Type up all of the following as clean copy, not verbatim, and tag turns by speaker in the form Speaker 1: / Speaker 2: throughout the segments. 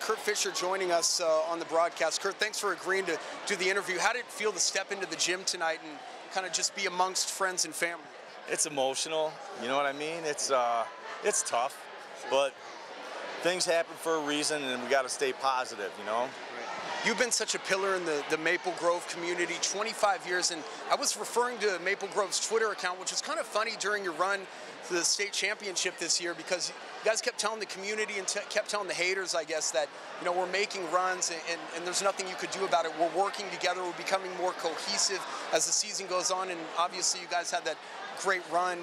Speaker 1: Kurt Fisher joining us on the broadcast. Kurt, thanks for agreeing to do the interview. How did it feel to step into the gym tonight and kind of just be amongst friends and family?
Speaker 2: It's emotional, you know what I mean? It's tough, but things happen for a reason, and we got to stay positive, you know?
Speaker 1: You've been such a pillar in the Maple Grove community, 25 years, and I was referring to Maple Grove's Twitter account, which was kind of funny during your run to the state championship this year, because you guys kept telling the community and kept telling the haters, I guess, that, you know, we're making runs and there's nothing you could do about it. We're working together. We're becoming more cohesive as the season goes on, and obviously you guys had that great run.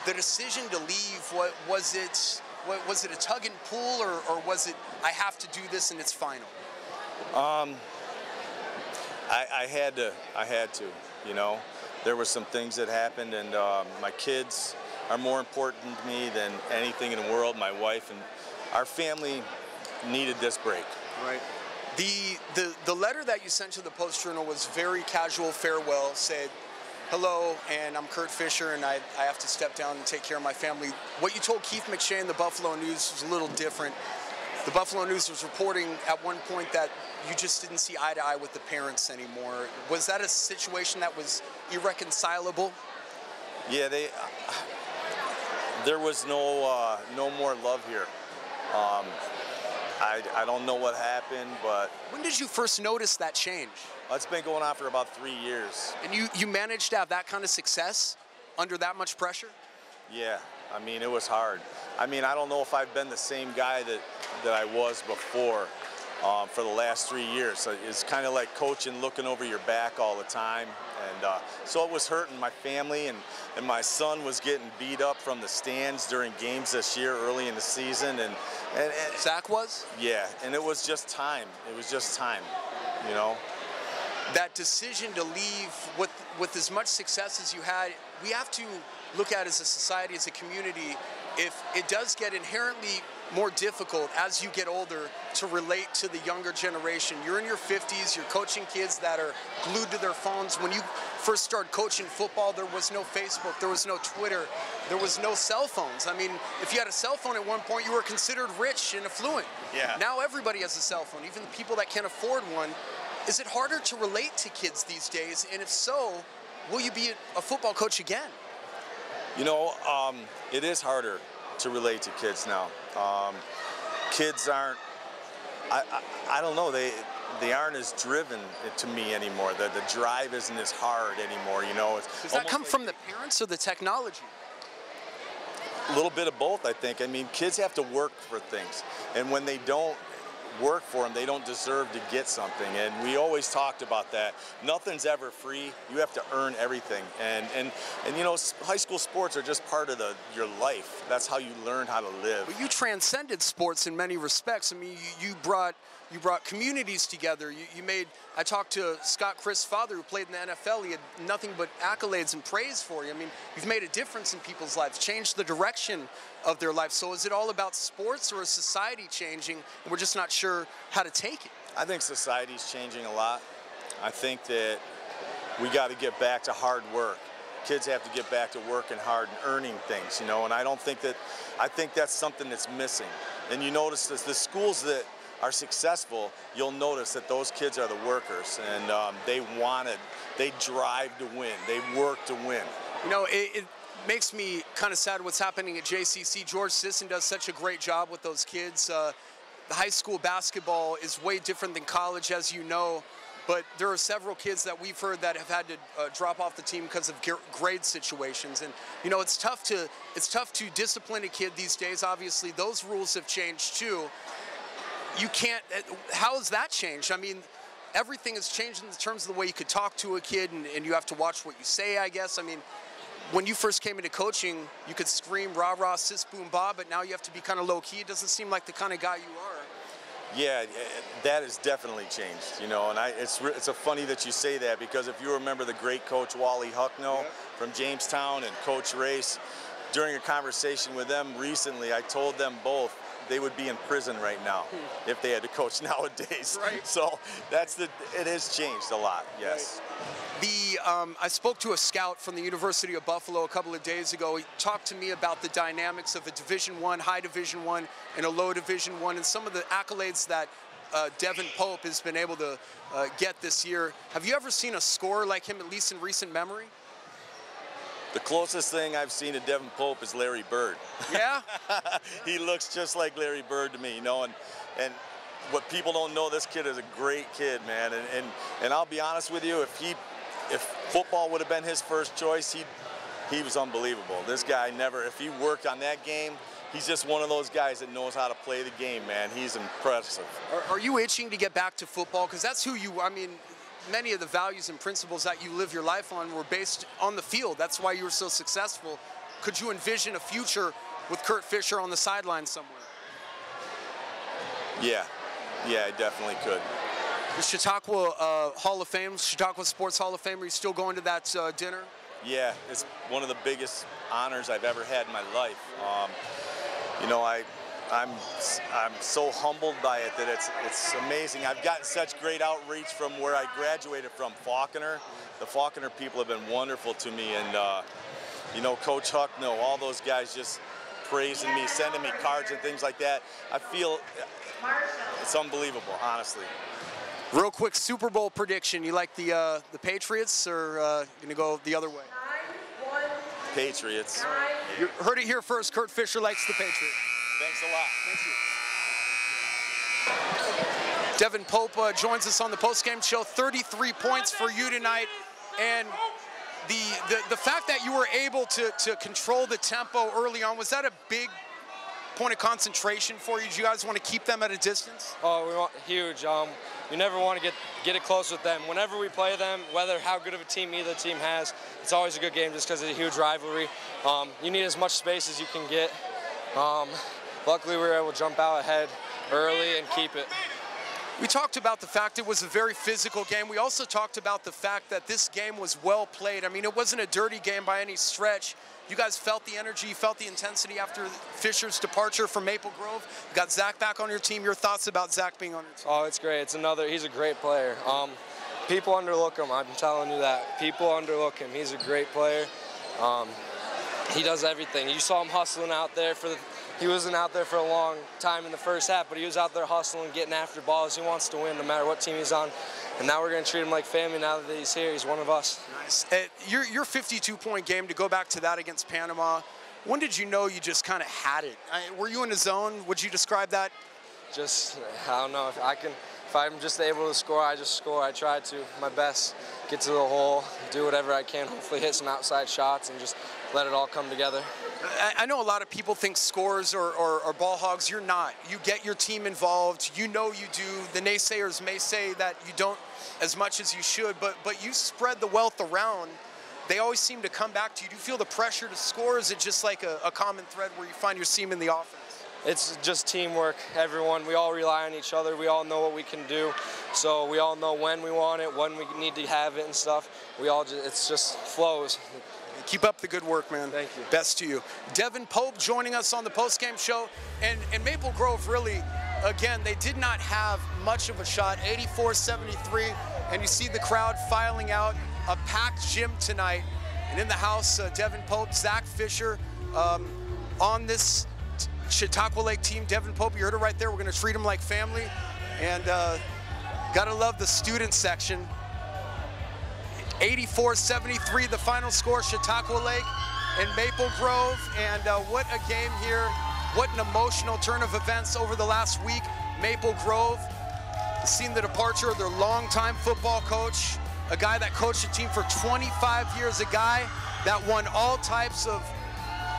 Speaker 1: The decision to leave, was it a tug and pull, or was it, I have to do this and it's final?
Speaker 2: I had to, you know. There were some things that happened, and my kids are more important to me than anything in the world. My wife and our family needed this break.
Speaker 1: Right. The letter that you sent to the Post-Journal was very casual farewell, said, hello, and I'm Kurt Fisher, and I have to step down and take care of my family. What you told Keith McShay in the Buffalo News was a little different. The Buffalo News was reporting at one point that you just didn't see eye to eye with the parents anymore. Was that a situation that was irreconcilable?
Speaker 2: Yeah, there was no more love here. I don't know what happened, but...
Speaker 1: When did you first notice that change?
Speaker 2: It's been going on for about 3 years.
Speaker 1: And you managed to have that kind of success under that much pressure?
Speaker 2: Yeah, I mean, it was hard. I mean, I don't know if I've been the same guy that I was before for the last 3 years. So it's kind of like coaching, looking over your back all the time. And so it was hurting my family, and my son was getting beat up from the stands during games this year early in the season. And
Speaker 1: Zach was?
Speaker 2: Yeah, and it was just time. It was just time, you know.
Speaker 1: That decision to leave with as much success as you had, we have to look at as a society, as a community, if it does get inherently more difficult as you get older to relate to the younger generation. You're in your 50s, you're coaching kids that are glued to their phones. When you first started coaching football, there was no Facebook, there was no Twitter, there was no cell phones. I mean, if you had a cell phone at one point, you were considered rich and affluent.
Speaker 2: Yeah.
Speaker 1: Now everybody has a cell phone, even the people that can't afford one. Is it harder to relate to kids these days? And if so, will you be a football coach again?
Speaker 2: You know, it is harder to relate to kids now. Kids aren't, I don't know, they aren't as driven to me anymore. The drive isn't as hard anymore, you know.
Speaker 1: Does that come from the parents or the technology?
Speaker 2: A little bit of both, I think. I mean, kids have to work for things, and when they don't work for them, they don't deserve to get something. And we always talked about that. Nothing's ever free. You have to earn everything. And you know, high school sports are just part of your life. That's how you learn how to live.
Speaker 1: But you transcended sports in many respects. I mean, you brought communities together. I talked to Scott Chris' father, who played in the NFL. He had nothing but accolades and praise for you. I mean, you've made a difference in people's lives, changed the direction of their life. So is it all about sports, or is society changing and we're just not sure how to take it?
Speaker 2: I think society's changing a lot. I think that we got to get back to hard work. Kids have to get back to working hard and earning things, you know, and I think that's something that's missing. And you notice this, the schools that are successful, you'll notice that those kids are the workers, and they drive to win, they work to win.
Speaker 1: You know, it makes me kind of sad what's happening at JCC. George Sisson does such a great job with those kids. The high school basketball is way different than college, as you know, but there are several kids that we've heard that have had to drop off the team because of grade situations. And you know, it's tough to discipline a kid these days. Obviously, those rules have changed too. You can't, how has that changed? I mean, everything has changed in terms of the way you could talk to a kid, and you have to watch what you say, I guess. I mean, when you first came into coaching, you could scream rah rah sis boom ba, but now you have to be kind of low key. It doesn't seem like the kind of guy you are.
Speaker 2: Yeah, that has definitely changed, you know, and it's funny that you say that, because if you remember the great coach Wally Hucknall from Jamestown and Coach Race, during a conversation with them recently, I told them both, they would be in prison right now if they had to coach nowadays.
Speaker 1: Right.
Speaker 2: So it has changed a lot, yes.
Speaker 1: Right. I spoke to a scout from the University of Buffalo a couple of days ago. He talked to me about the dynamics of a Division I, high Division I, and a low Division I, and some of the accolades that Devin Pope has been able to get this year. Have you ever seen a scorer like him, at least in recent memory?
Speaker 2: The closest thing I've seen to Devin Pope is Larry Bird.
Speaker 1: Yeah?
Speaker 2: He looks just like Larry Bird to me, you know, and what people don't know, this kid is a great kid, man, and I'll be honest with you, if football would have been his first choice, he was unbelievable. This guy if he worked on that game, he's just one of those guys that knows how to play the game, man. He's impressive.
Speaker 1: Are you itching to get back to football? Because that's who you, I mean, many of the values and principles that you live your life on were based on the field. That's why you were so successful. Could you envision a future with Kurt Fisher on the sideline somewhere?
Speaker 2: Yeah, I definitely could.
Speaker 1: The Chautauqua Hall of Fame, Chautauqua Sports Hall of Fame, are you still going to that dinner?
Speaker 2: Yeah, it's one of the biggest honors I've ever had in my life. You know, I'm so humbled by it that it's amazing. I've gotten such great outreach from where I graduated from, Faulkner. The Faulkner people have been wonderful to me, and you know, Coach Hucknall, all those guys just praising me, sending me cards and things like that. I feel it's unbelievable, honestly.
Speaker 1: Real quick Super Bowl prediction. You like the Patriots, or gonna go the other way?
Speaker 2: Patriots.
Speaker 1: You heard it here first. Kurt Fisher likes the Patriots.
Speaker 2: Thanks a lot.
Speaker 1: Thank you. Devin Pope joins us on the postgame show. 33 points for you tonight, and the fact that you were able to control the tempo early on, was that a big point of concentration for you? Do you guys want to keep them at a distance?
Speaker 3: Oh, we want huge. You never want to get it close with them. Whenever we play them, whether how good of a team either team has, it's always a good game just because it's a huge rivalry. You need as much space as you can get. Luckily, we were able to jump out ahead early and keep it.
Speaker 1: We talked about the fact it was a very physical game. We also talked about the fact that this game was well played. I mean, it wasn't a dirty game by any stretch. You guys felt the energy, you felt the intensity after Fisher's departure from Maple Grove. You got Zach back on your team. Your thoughts about Zach being on your team?
Speaker 3: Oh, it's great. He's a great player. People underlook him. I'm telling you that. People underlook him. He's a great player. He does everything. You saw him hustling out there he wasn't out there for a long time in the first half, but he was out there hustling, getting after balls. He wants to win no matter what team he's on. And now we're going to treat him like family now that he's here. He's one of us.
Speaker 1: Nice. Your 52-point game, to go back to that against Panama, when did you know you just kind of had it? Were you in the zone? Would you describe that?
Speaker 3: Just, I don't know. If I'm just able to score, I just score. I try to, my best, get to the hole, do whatever I can, hopefully hit some outside shots and just let it all come together.
Speaker 1: I know a lot of people think scorers are ball hogs. You're not. You get your team involved. You know you do. The naysayers may say that you don't as much as you should, but you spread the wealth around. They always seem to come back to you. Do you feel the pressure to score? Is it just like a common thread where you find your seam in the offense?
Speaker 3: It's just teamwork. Everyone, we all rely on each other. We all know what we can do. So we all know when we want it, when we need to have it and stuff. It's just flows.
Speaker 1: Keep up the good work, man.
Speaker 3: Thank you.
Speaker 1: Best to you. Devin Pope joining us on the postgame show. And Maple Grove really, again, they did not have much of a shot, 84-73. And you see the crowd filing out. A packed gym tonight. And in the house, Devin Pope, Zach Fisher on this Chautauqua Lake team. Devin Pope, you heard it right there. We're going to treat him like family. And got to love the student section. 84-73, the final score, Chautauqua Lake and Maple Grove. And what a game here. What an emotional turn of events over the last week. Maple Grove has seen the departure of their longtime football coach, a guy that coached a team for 25 years, a guy that won all types of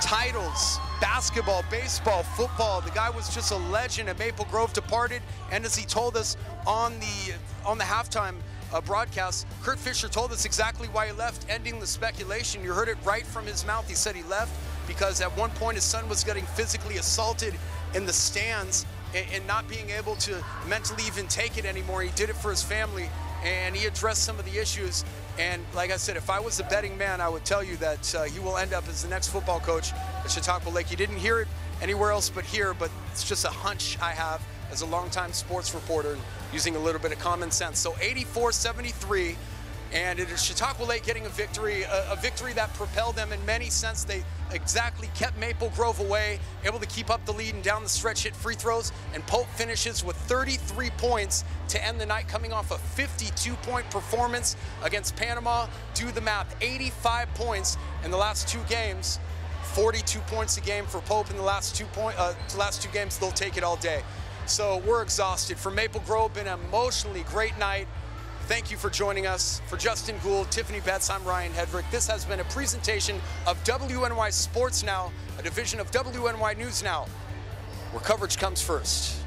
Speaker 1: titles, basketball, baseball, football. The guy was just a legend at Maple Grove, departed. And as he told us on the halftime broadcast, Kurt Fisher told us exactly why he left, ending the speculation. You heard it right from his mouth. He said he left because at one point his son was getting physically assaulted in the stands and not being able to mentally even take it anymore. He did it for his family, and he addressed some of the issues. And like I said, if I was a betting man, I would tell you that he will end up as the next football coach at Chautauqua Lake. You didn't hear it anywhere else but here, but it's just a hunch I have as a longtime sports reporter using a little bit of common sense. So 84-73, and it is Chautauqua Lake getting a victory that propelled them in many sense. They exactly kept Maple Grove away, able to keep up the lead and down the stretch hit free throws, and Pope finishes with 33 points to end the night, coming off a 52-point performance against Panama. Do the math, 85 points in the last 2 games, 42 points a game for Pope in the last two games. They'll take it all day. So we're exhausted. For Maple Grove, been an emotionally great night. Thank you for joining us. For Justin Gould, Tiffany Betts, I'm Ryan Hedrick. This has been a presentation of WNY Sports Now, a division of WNY News Now, where coverage comes first.